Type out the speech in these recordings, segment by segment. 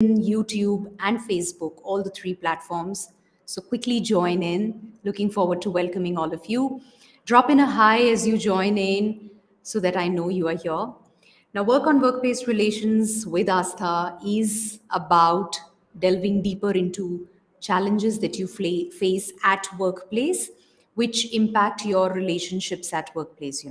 YouTube, and Facebook, all the three platforms. So quickly join in. Looking forward to welcoming all of you. Drop in a hi as you join in so that I know you are here. Now, work on workplace relations with Aastha is about delving deeper into challenges that you face at workplace which impact your relationships at workplace,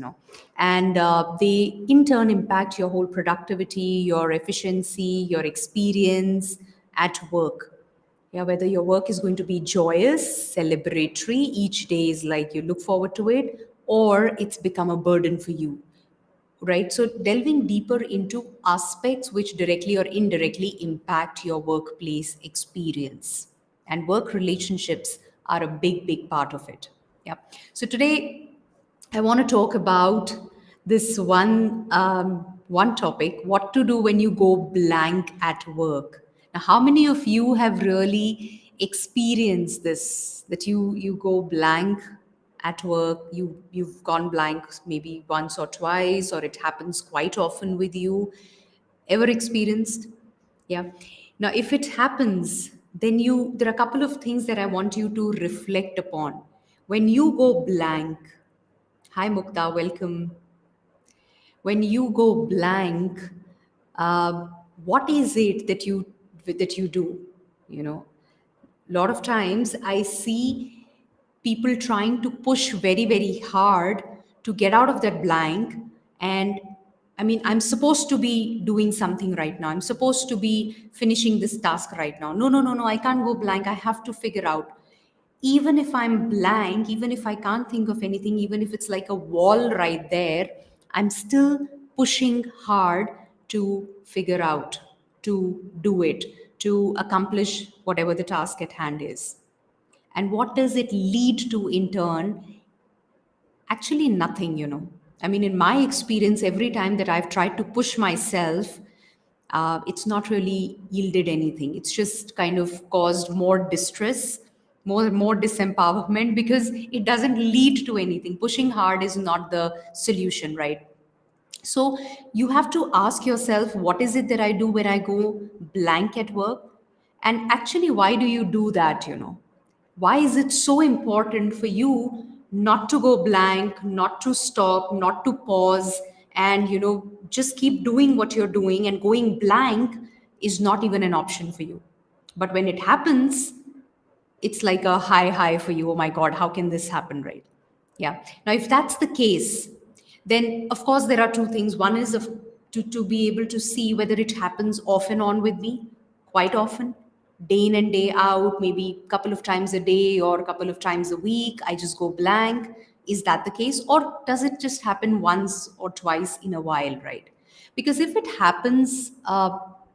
and they in turn impact your whole productivity, your efficiency, your experience at work. Yeah, whether your work is going to be joyous, celebratory, each day is like you look forward to it, or it's become a burden for you, right? So delving deeper into aspects which directly or indirectly impact your workplace experience, and work relationships are a big part of it. Yeah. So today I want to talk about this one topic: what to do when you go blank at work. Now, how many of you have really experienced this, that you go blank at work? You've gone blank maybe once or twice, or it happens quite often with you. Ever experienced? Yeah. Now, if it happens, then there are a couple of things that I want you to reflect upon when you go blank. Hi, Mukta, welcome. When you go blank, uh, what is it that you do? You know, a lot of times I see people trying to push very hard to get out of that blank. And I mean, I'm supposed to be doing something right now, I'm supposed to be finishing this task right now. No, I can't go blank, I have to figure out. Even if I'm blank, even if I can't think of anything, even if it's like a wall right there, I'm still pushing hard to figure out, to do it, to accomplish whatever the task at hand is. And what does it lead to in turn? Actually, nothing. I mean, in my experience, every time that I've tried to push myself, it's not really yielded anything. It's just kind of caused more distress, more disempowerment, because it doesn't lead to anything. Pushing hard is not the solution, right? So you have to ask yourself, what is it that I do when I go blank at work? And actually, why do you do that? Why is it so important for you not to go blank, not to stop, not to pause, and just keep doing what you're doing? And going blank is not even an option for you. But when it happens, it's like a high for you. Oh my God, how can this happen, right? Yeah. Now, if that's the case, then of course there are two things. One is to be able to see whether it happens off and on with me, quite often, day in and day out, maybe a couple of times a day or a couple of times a week. I just go blank. Is that the case? Or does it just happen once or twice in a while, right? Because if it happens,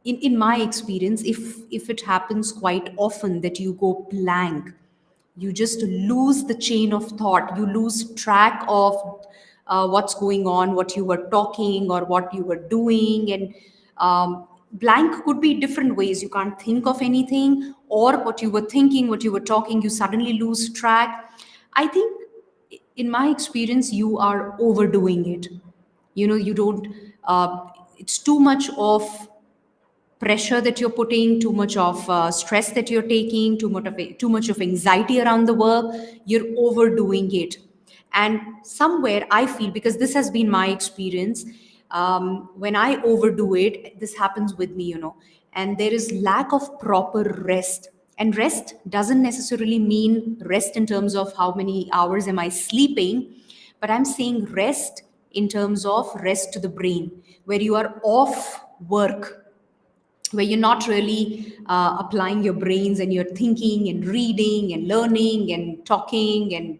in my experience, if it happens quite often that you go blank, you just lose the chain of thought, you lose track of what's going on, what you were talking or what you were doing. And blank could be different ways. You can't think of anything, or what you were thinking, what you were talking, you suddenly lose track. I think, in my experience, you are overdoing it. You don't, it's too much of pressure that you're putting, too much of stress that you're taking, too much of anxiety around the work. You're overdoing it. And somewhere I feel, because this has been my experience, when I overdo it, this happens with me. And there is lack of proper rest. And rest doesn't necessarily mean rest in terms of how many hours am I sleeping, but I'm saying rest in terms of rest to the brain, where you are off work, where you're not really applying your brains, and you're thinking and reading and learning and talking and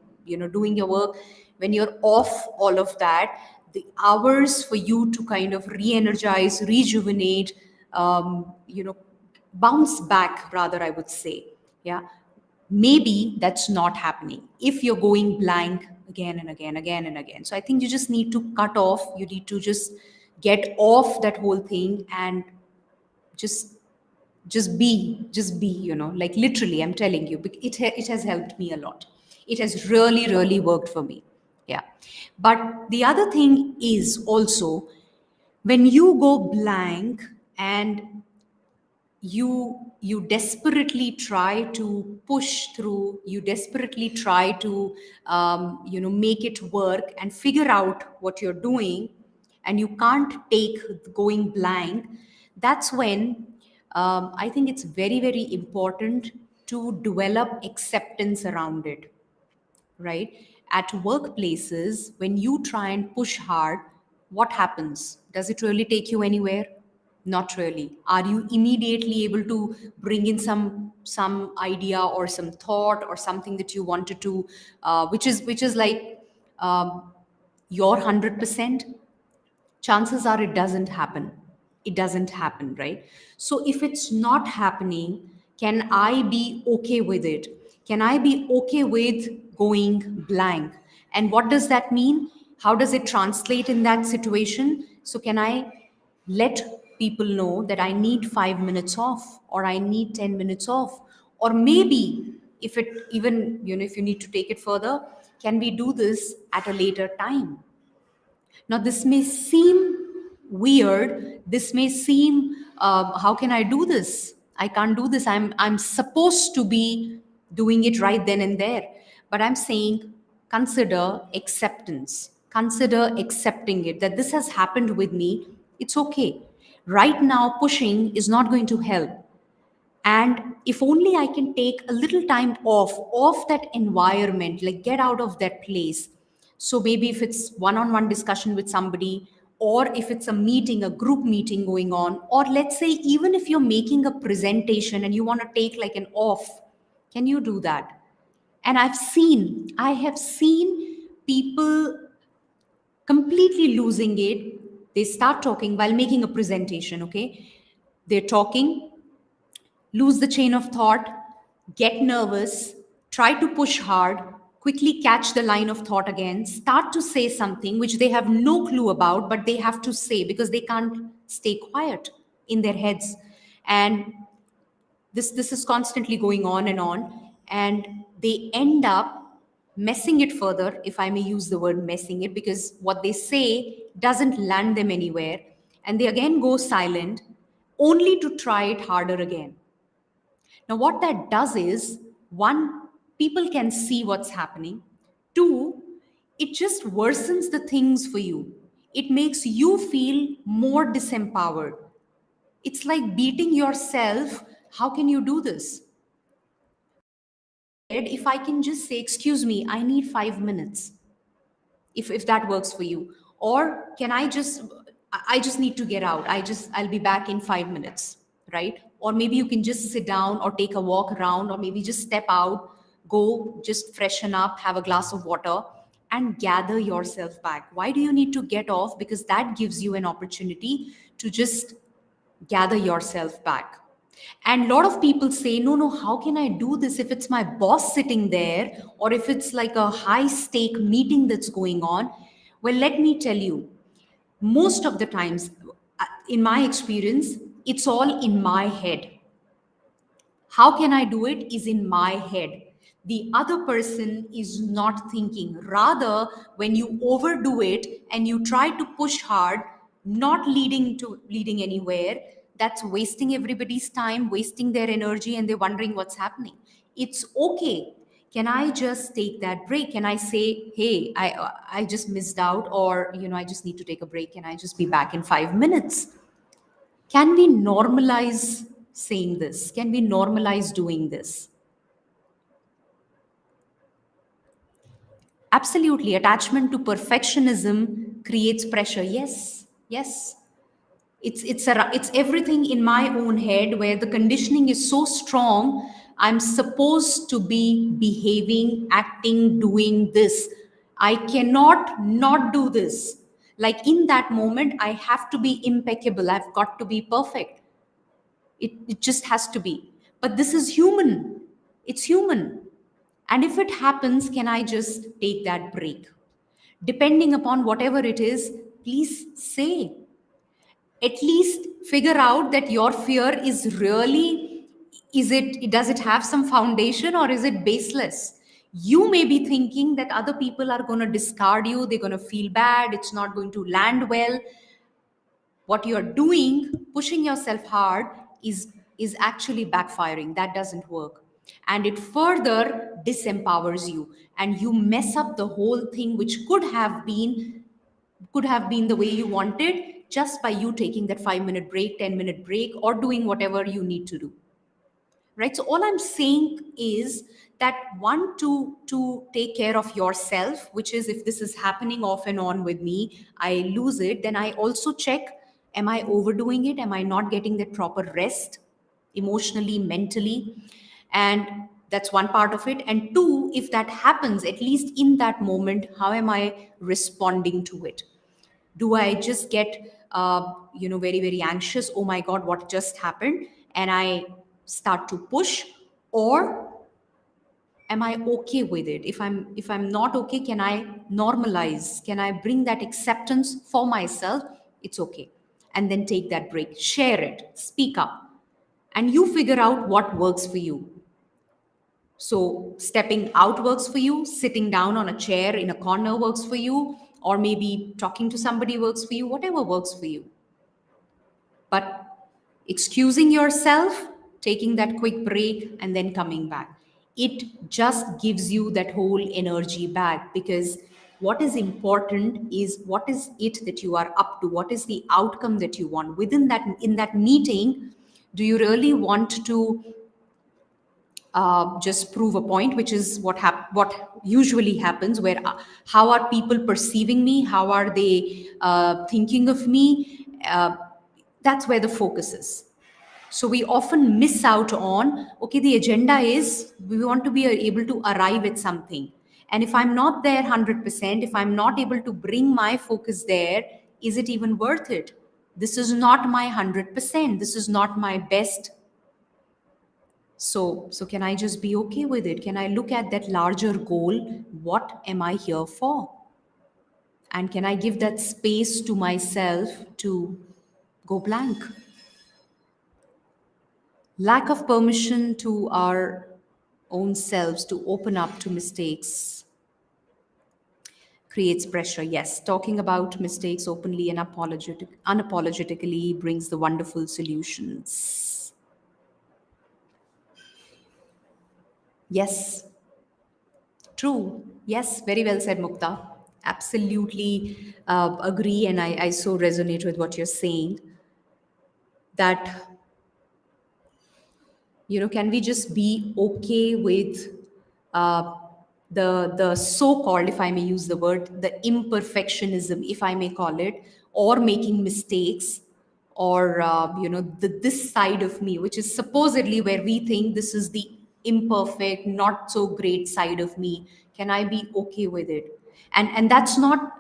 doing your work. When you're off all of that, the hours for you to kind of re-energize, rejuvenate, bounce back, rather, I would say. Yeah. Maybe that's not happening if you're going blank again and again. So I think you just need to cut off, you need to just get off that whole thing, and just just be, like, literally, I'm telling you, it has helped me a lot. It has really worked for me. Yeah. But the other thing is also, when you go blank and you desperately try to push through, you desperately try to make it work and figure out what you're doing, and you can't take going blank. That's when I think it's very, very important to develop acceptance around it, right? At workplaces, when you try and push hard, what happens? Does it really take you anywhere? Not really. Are you immediately able to bring in some idea or some thought or something that you wanted to, which is like your 100%? Chances are it doesn't happen. It doesn't happen, right? So if it's not happening, can I be okay with it? Can I be okay with going blank? And what does that mean? How does it translate in that situation? So can I let people know that I need 5 minutes off, or I need 10 minutes off? Or maybe, if it even, if you need to take it further, can we do this at a later time? Now, this may seem weird. This may seem, how can I do this? I can't do this. I'm supposed to be doing it right then and there. But I'm saying, consider acceptance. Consider accepting it, that this has happened with me. It's okay. Right now, pushing is not going to help. And if only I can take a little time off that environment, like get out of that place. So maybe if it's one-on-one discussion with somebody, or if it's a meeting, a group meeting going on, or let's say even if you're making a presentation and you want to take like an off, can you do that? And I have seen people completely losing it. They start talking while making a presentation, okay? They're talking, lose the chain of thought, get nervous, try to push hard, quickly catch the line of thought again, start to say something which they have no clue about, but they have to say because they can't stay quiet in their heads. And this is constantly going on, and they end up messing it further, if I may use the word messing it, because what they say doesn't land them anywhere, and they again go silent only to try it harder again. Now, what that does is, one, people can see what's happening. Two, it just worsens the things for you. It makes you feel more disempowered. It's like beating yourself. How can you do this? If I can just say, excuse me, I need 5 minutes, if that works for you. Or can I just need to get out, I'll be back in 5 minutes, right? Or maybe you can just sit down or take a walk around, or maybe just step out, go just freshen up, have a glass of water, and gather yourself back. Why do you need to get off? Because that gives you an opportunity to just gather yourself back. And a lot of people say, no, no, how can I do this if it's my boss sitting there, or if it's like a high stake meeting that's going on? Well, let me tell you, most of the times, in my experience, it's all in my head. How can I do it is in my head. The other person is not thinking. Rather, when you overdo it and you try to push hard, not leading anywhere, that's wasting everybody's time, wasting their energy, and they're wondering what's happening. It's okay. Can I just take that break? Can I say, hey, I just missed out, or I just need to take a break. Can I just be back in 5 minutes? Can we normalize saying this? Can we normalize doing this? Absolutely. Attachment to perfectionism creates pressure. Yes, yes. It's everything in my own head where the conditioning is so strong. I'm supposed to be behaving, acting, doing this. I cannot not do this. Like in that moment, I have to be impeccable. I've got to be perfect. It just has to be. But this is human. It's human. And if it happens, can I just take that break? Depending upon whatever it is, please say. At least figure out that your fear is really, does it have some foundation, or is it baseless? You may be thinking that other people are going to discard you, they're going to feel bad, it's not going to land well. What you're doing, pushing yourself hard, is is actually backfiring. That doesn't work. And it further disempowers you, and you mess up the whole thing, which could have been the way you wanted, just by you taking that 5-minute break, 10-minute break, or doing whatever you need to do. Right? So all I'm saying is that, one, to take care of yourself, which is, if this is happening off and on with me, I lose it, then I also check, am I overdoing it? Am I not getting that proper rest, emotionally, mentally? And that's one part of it. And two, if that happens, at least in that moment, how am I responding to it? Do I just get very, very anxious, oh my god, what just happened, and I start to push? Or am I okay with it? If I'm not okay, can I normalize, can I bring that acceptance for myself? It's okay. And then take that break, share it, speak up, and you figure out what works for you. So, stepping out works for you, sitting down on a chair in a corner works for you, or maybe talking to somebody works for you, whatever works for you. But excusing yourself, taking that quick break, and then coming back, it just gives you that whole energy back. Because what is important is, what is it that you are up to? What is the outcome that you want within that, in that meeting? Do you really want to just prove a point, which is what usually happens, where how are people perceiving me, how are they thinking of me? That's where the focus is. So we often miss out on, okay, the agenda is, we want to be able to arrive at something, and if I'm not there 100%, if I'm not able to bring my focus there, is it even worth it? This is not my 100%, this is not my best. So can I just be okay with it? Can I look at that larger goal? What am I here for? And can I give that space to myself to go blank? Lack of permission to our own selves to open up to mistakes creates pressure. Yes, talking about mistakes openly and unapologetically brings the wonderful solutions. Yes, true. Yes, very well said, Mukta. Absolutely agree, and I so resonate with what you're saying. That, can we just be okay with uh, the so-called, if I may use the word, the imperfectionism, if I may call it, or making mistakes, or this side of me, which is supposedly where we think this is the imperfect, not so great side of me. Can I be okay with it? And that's not,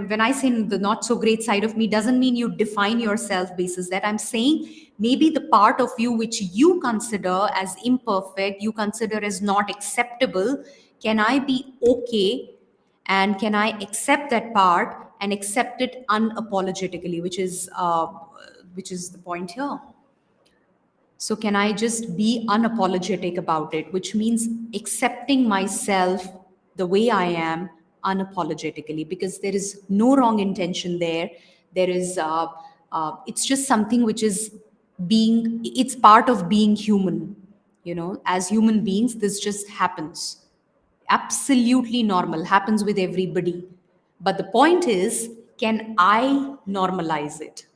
when I say the not so great side of me, doesn't mean you define yourself basis that. I'm saying maybe the part of you which you consider as imperfect, you consider as not acceptable, can I be okay, and can I accept that part and accept it unapologetically, which is the point here. So, can I just be unapologetic about it, which means accepting myself the way I am unapologetically, because there is no wrong intention there. There is, it's just something which is it's part of being human. As human beings, this just happens. Absolutely normal, happens with everybody. But the point is, can I normalize it?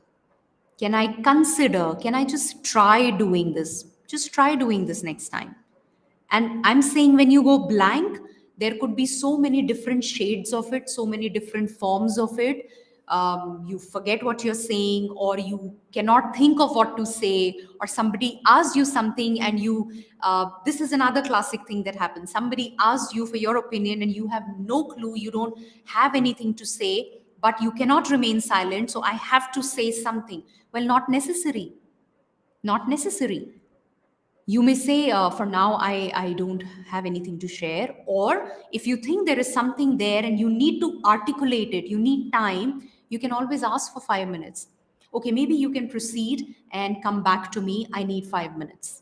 Can I consider, can I just try doing this? Just try doing this next time. And I'm saying, when you go blank, there could be so many different shades of it, so many different forms of it. You forget what you're saying, or you cannot think of what to say, or somebody asks you something, and this is another classic thing that happens. Somebody asks you for your opinion, and you have no clue, you don't have anything to say, but you cannot remain silent. So I have to say something. Well, not necessary. Not necessary. You may say, for now, I don't have anything to share. Or if you think there is something there and you need to articulate it, you need time, you can always ask for 5 minutes. Okay, maybe you can proceed and come back to me. I need 5 minutes.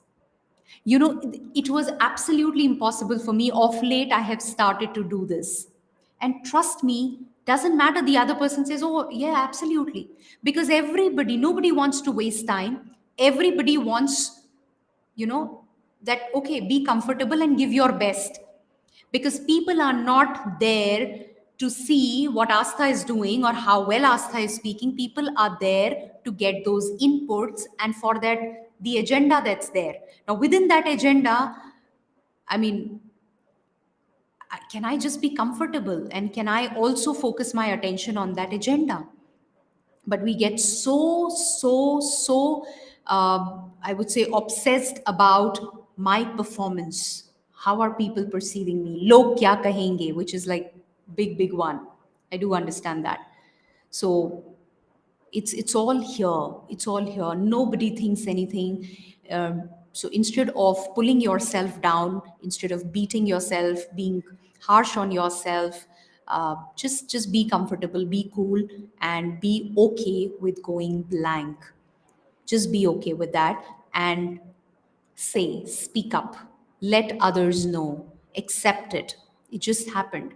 It was absolutely impossible for me. Of late, I have started to do this. And trust me, doesn't matter the other person says, oh, yeah, absolutely. Because nobody wants to waste time. Everybody wants that, okay, be comfortable and give your best, because people are not there to see what Astha is doing or how well Astha is speaking. People are there to get those inputs, and for that, the agenda that's there. Now, within that agenda, I mean, can I just be comfortable, and can I also focus my attention on that agenda? But we get so I would say obsessed about my performance. How are people perceiving me? Log kya kahenge, which is like big one. I do understand that. So it's all here, it's all here, nobody thinks anything. So instead of pulling yourself down, instead of beating yourself, being harsh on yourself, just be comfortable, be cool, and be okay with going blank. Just be okay with that, and say, speak up, let others know, accept it. It just happened.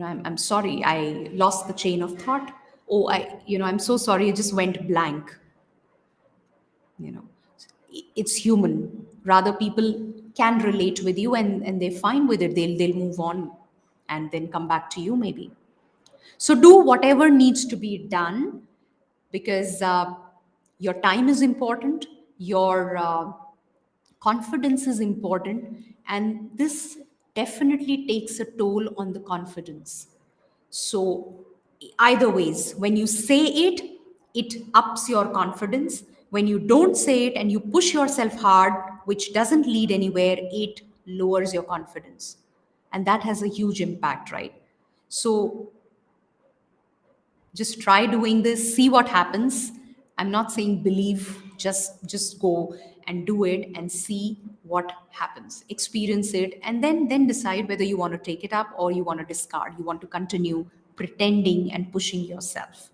I'm sorry, I lost the chain of thought. Oh, I'm so sorry, it just went blank. you know it's human. Rather, people can relate with you, and they're fine with it. They'll move on and then come back to you, maybe. So do whatever needs to be done, because your time is important, your confidence is important, and this definitely takes a toll on the confidence. So, either ways, when you say it, it ups your confidence. When you don't say it and you push yourself hard, which doesn't lead anywhere, it lowers your confidence. And that has a huge impact, right? So, just try doing this, see what happens. I'm not saying believe, just go and do it and see what happens, experience it, and then decide whether you want to take it up or you want to discard, you want to continue pretending and pushing yourself.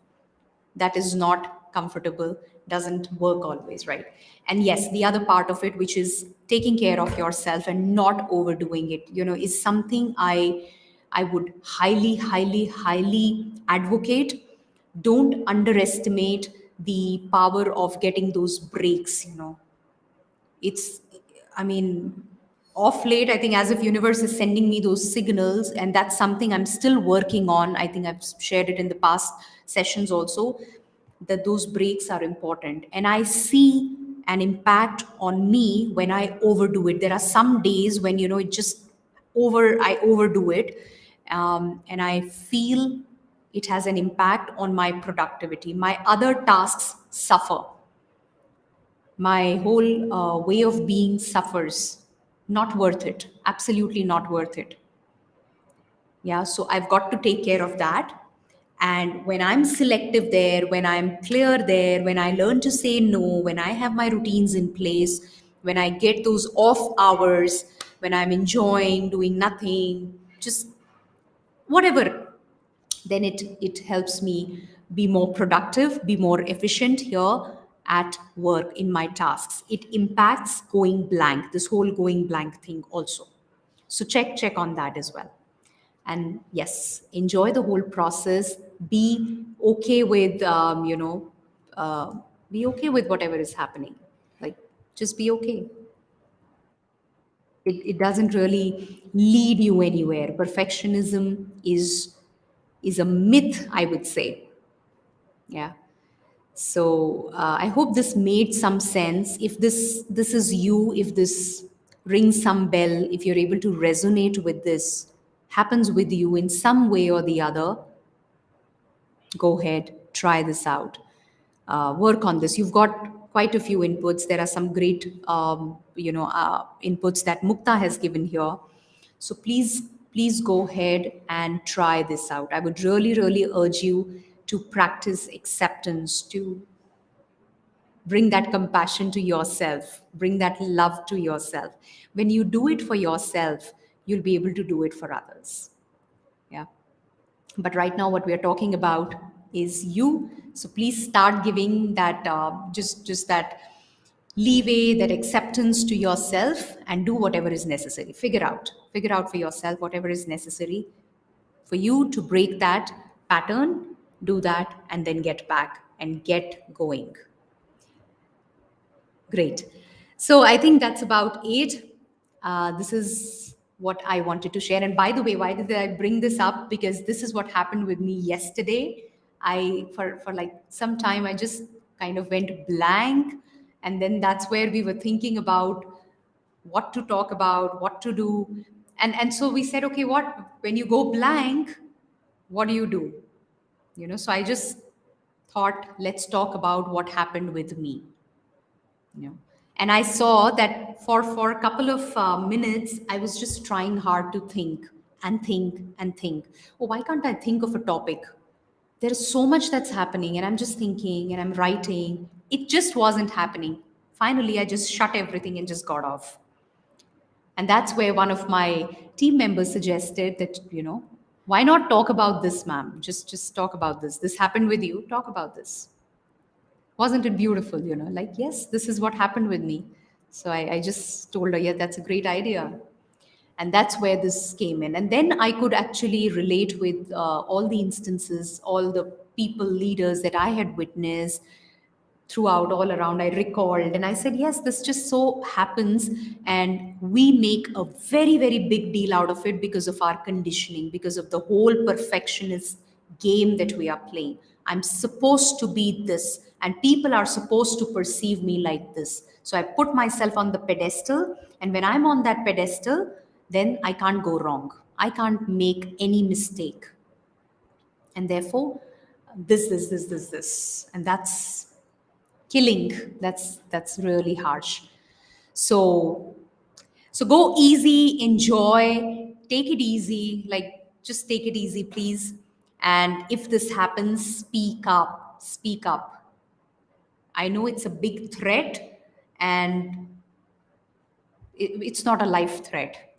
That is not comfortable, doesn't work always, right? And yes, the other part of it, which is taking care of yourself and not overdoing it, is something I would highly advocate. Don't underestimate the power of getting those breaks. It's I mean, off late, I think, as if universe is sending me those signals, and that's something I'm still working on. I think I've shared it in the past sessions also, that those breaks are important, and I see an impact on me when I overdo it. There are some days when it just I overdo it, and I feel it has an impact on my productivity. My other tasks suffer, my whole way of being suffers. Not worth it, absolutely not worth it. Yeah, so I've got to take care of that. And when I'm selective there, when I'm clear there, when I learn to say no, when I have my routines in place, when I get those off hours, when I'm enjoying doing nothing, just whatever, then it helps me be more productive, be more efficient here at work in my tasks. It impacts going blank, this whole going blank thing also. So check on that as well. And yes, enjoy the whole process. Be okay with uh, be okay with whatever is happening. Like, just be okay. It doesn't really lead you anywhere. Perfectionism is a myth, I would say. Yeah. So I hope this made some sense. If this is you, if this rings some bell, if you're able to resonate with this, happens with you in some way or the other, go ahead, try this out, work on this. You've got quite a few inputs. There are some great inputs that Mukta has given here. So please go ahead and try this out. I would really urge you to practice acceptance, to bring that compassion to yourself, bring that love to yourself. When you do it for yourself, you'll be able to do it for others. Yeah. But right now, what we are talking about is you. So please start giving that just that leeway, that acceptance to yourself, and do whatever is necessary. Figure out for yourself whatever is necessary for you to break that pattern. Do that, and then get back and get going. Great. So I think that's about it. This is what I wanted to share. And by the way, why did I bring this up? Because this is what happened with me yesterday. For like some time, I just kind of went blank. And then that's where we were thinking about what to talk about, what to do. And so we said, okay, when you go blank, what do you do? So I just thought, let's talk about what happened with me. And I saw that for a couple of minutes I was just trying hard to think and think and think. Oh, why can't I think of a topic? There's so much that's happening, and I'm just thinking and I'm writing. It just wasn't happening. Finally, I just shut everything and just got off. And that's where one of my team members suggested that, why not talk about this, ma'am? Just talk about this. This happened with you. Talk about this. Wasn't it beautiful? Like, yes, this is what happened with me. So I just told her, yeah, that's a great idea. And that's where this came in. And then I could actually relate with all the instances, all the people, leaders that I had witnessed throughout, all around. I recalled and I said, yes, this just so happens. And we make a very, very big deal out of it because of our conditioning, because of the whole perfectionist game that we are playing. I'm supposed to be this, and people are supposed to perceive me like this. So I put myself on the pedestal, and when I'm on that pedestal, then I can't go wrong. I can't make any mistake. And therefore, this. And that's killing. That's really harsh. So so go easy, enjoy, take it easy, like just take it easy, please. And if this happens, speak up, speak up. I know it's a big threat, and it's not a life threat.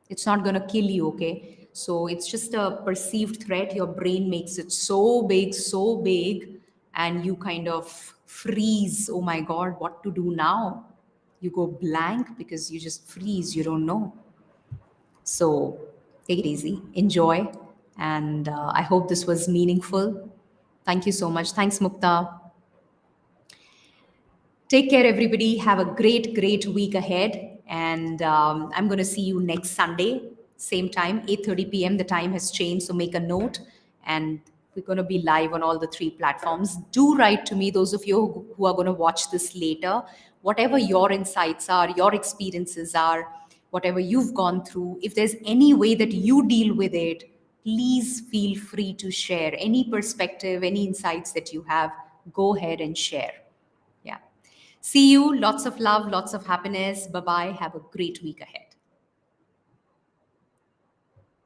It's not going to kill you, okay? So it's just a perceived threat. Your brain makes it so big, and you kind of freeze. Oh my God, what to do now? You go blank because you just freeze. You don't know. So take it easy, enjoy, and I hope this was meaningful. Thank you so much. Thanks, Mukta. Take care, everybody. Have a great week ahead. And I'm going to see you next Sunday, same time, 8:30 p.m. The time has changed, so make a note. And we're going to be live on all the three platforms. Do write to me, those of you who are going to watch this later, whatever your insights are, your experiences are, whatever you've gone through. If there's any way that you deal with it, please feel free to share any perspective, any insights that you have. Go ahead and share. Yeah. See you. Lots of love, lots of happiness. Bye bye. Have a great week ahead.